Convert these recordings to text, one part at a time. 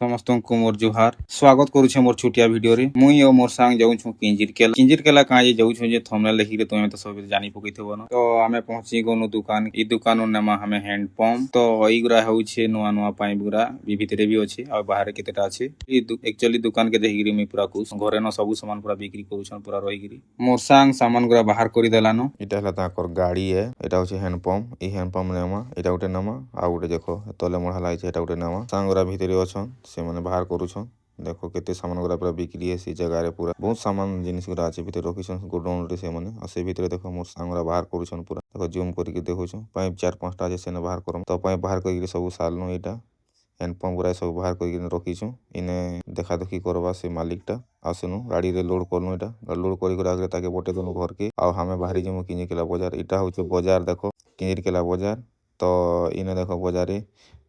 ସମସ୍ତଙ୍କୁ ମୋର ଜୁହାର ସ୍ୱାଗତ କରୁଛେ ମୋର ଛୋଟିଆ ଭିଡିଓରେ ମୁଇଁ ଆଉ ମୋର ସାଙ୍ଗ ଯାଉଛୁ କିଞ୍ଜିର କେଲା କାଁ ଯାଉଛୁ ଯେ ଥମ୍ବନେଲ ଦେଖିକି ତମେ ତ ସବୁ ଜାଣି ପକେଇଥିବ ନା ତ ଆମେ ପହଞ୍ଚି ଗଲୁ ଦୁକାନ ଇ ଦୁକାନରୁ ନେମା ଆମେ ହ୍ୟାଣ୍ଡ ପମ୍ପ ତ ଏଇଗୁରା ହଉଛି ନୂଆ ନୂଆ ପାଇପ ଗୁରା ଭିତରେ ବି ଅଛି ଆଉ ବାହାରେ କେତେଟା ଅଛି ଏକ୍ଚୁଆଲି ଦୁକାନ କେ ଦେଖିକିରି ମୁଇଁ ପୁରା ଖୁସ୍ ଘରେ ନ ସବୁ ସାମାନ ପୁରା ବିକ୍ରି କରୁଛନ୍ ପୁରା ରହିକିରି ମୋର ସାଙ୍ଗ ସାମାନ ଗୁରା ବାହାର କରିଦେଲାନ ଏଟା ହେଲା ତାଙ୍କର ଗାଡି ଏଟା ହଉଛି ହ୍ୟାଣ୍ଡ ପମ୍ପ ଇ ହ୍ୟାଣ୍ଡ ପମ୍ପ ନେମା ଏଟା ଗୋଟେ ନେମା ଆଉ ଗୋଟେ ଦେଖ ତଲେ ମଢା ଲାଗିଛି ଏଟା ଗୋଟେ ନେମା ସାଙ୍ଗ ଗୁରା ଭିତରେ ଅଛନ୍ ସେମାନେ ବାହାର କରୁଛନ୍ ଦେଖ କେତେ ସାମାନ ଗୁରା ପୁରା ବିକ୍ରି ହେସି ଜାଗାରେ ପୁରା ବହୁତ ସାମାନ ଜିନିଷ ଗୁରା ଅଛି ଭିତରେ ରଖିଛନ୍ ଗୋଡାଉନ ରେ ସେମାନେ ଆଉ ସେ ଭିତରେ ଦେଖ ମୋର ସାଙ୍ଗ ଗୁରା ବାହାର କରୁଛନ୍ ପୁରା ଦେଖ ଜୁମ କରିକି ଦେଖୁଛନ୍ ପାଇପ 4-5ଟା ଅଛି ସେନେ ବାହାର କରମ ତ ପାଇପ ବାହାର କରିକି ସବୁ ସାରନୁ ଏଇଟା ହ୍ୟାଣ୍ଡ ପମ୍ପ ଗୁରା ସବୁ ବାହାର କରିକି ରଖିଛୁ ଇନେ ଦେଖା ଦେଖି କରବା ସେ ମାଲିକ ଟା ଆସୁନୁ ଗାଡିରେ ଲୋଡ କରନୁ ଏଟା ଲୋଡ କରି ଆଗରେ ତାକେ ବଟେ ଦେନୁ ଘରକେ ଆଉ ଆମେ ବାହାରି ଯିମୁ କିଞ୍ଜିକେଲା ବଜାର ଏଟା ହଉଛି ବଜାର ଦେଖ କିଞ୍ଜିକେଲା ବଜାର ତ ଇନେ ଦେଖ ବଜାରରେ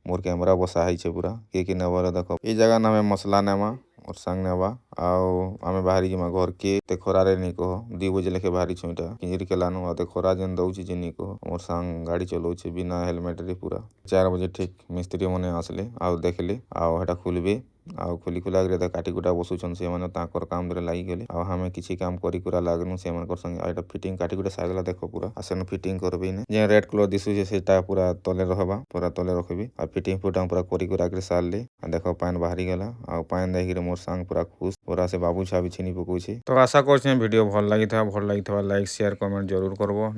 मोर कैमरा बसा है पूरा के नेबार देख ये जगह ना मसला नेमा मोर संग नेबा आउ आमे बाहरी जिमा घर के ते खरारे नहीं कह 2 बजे लेके बाहरी छुईटा किंजरी के लानु आते खरा जेन दउची जे नहीं कह मोर संग गाड़ी चलाउछे बिना हेलमेट रे पूरा 4 बजे ठीक मिस्त्री मने आसले आउ देखले आउ हेटा खुलबे आउ खुली खुला के काटी कुटा बसुछन से माने ताकर काम रे लागि गेले आउ हमें किछि काम करी कुरा लागनु से मानकर संग आइटा फिटिंग काटी कुटा साइडला देखो पूरा आसन फिटिंग करबे ने जे रेड कलर दिसु जे सेटा पूरा तले रहबा पूरा तले रखबे आ फिटिंग फुटांग पूरा करी कुरा के सारले देखो पान बाहरी गेला आ पान देखि मोर संग पूरा खुश पूरा से बाबू छाबी छिनी पकुछे तो आशा करछे वीडियो भल लागि था लाइक शेयर कमेंट जरूर करबो।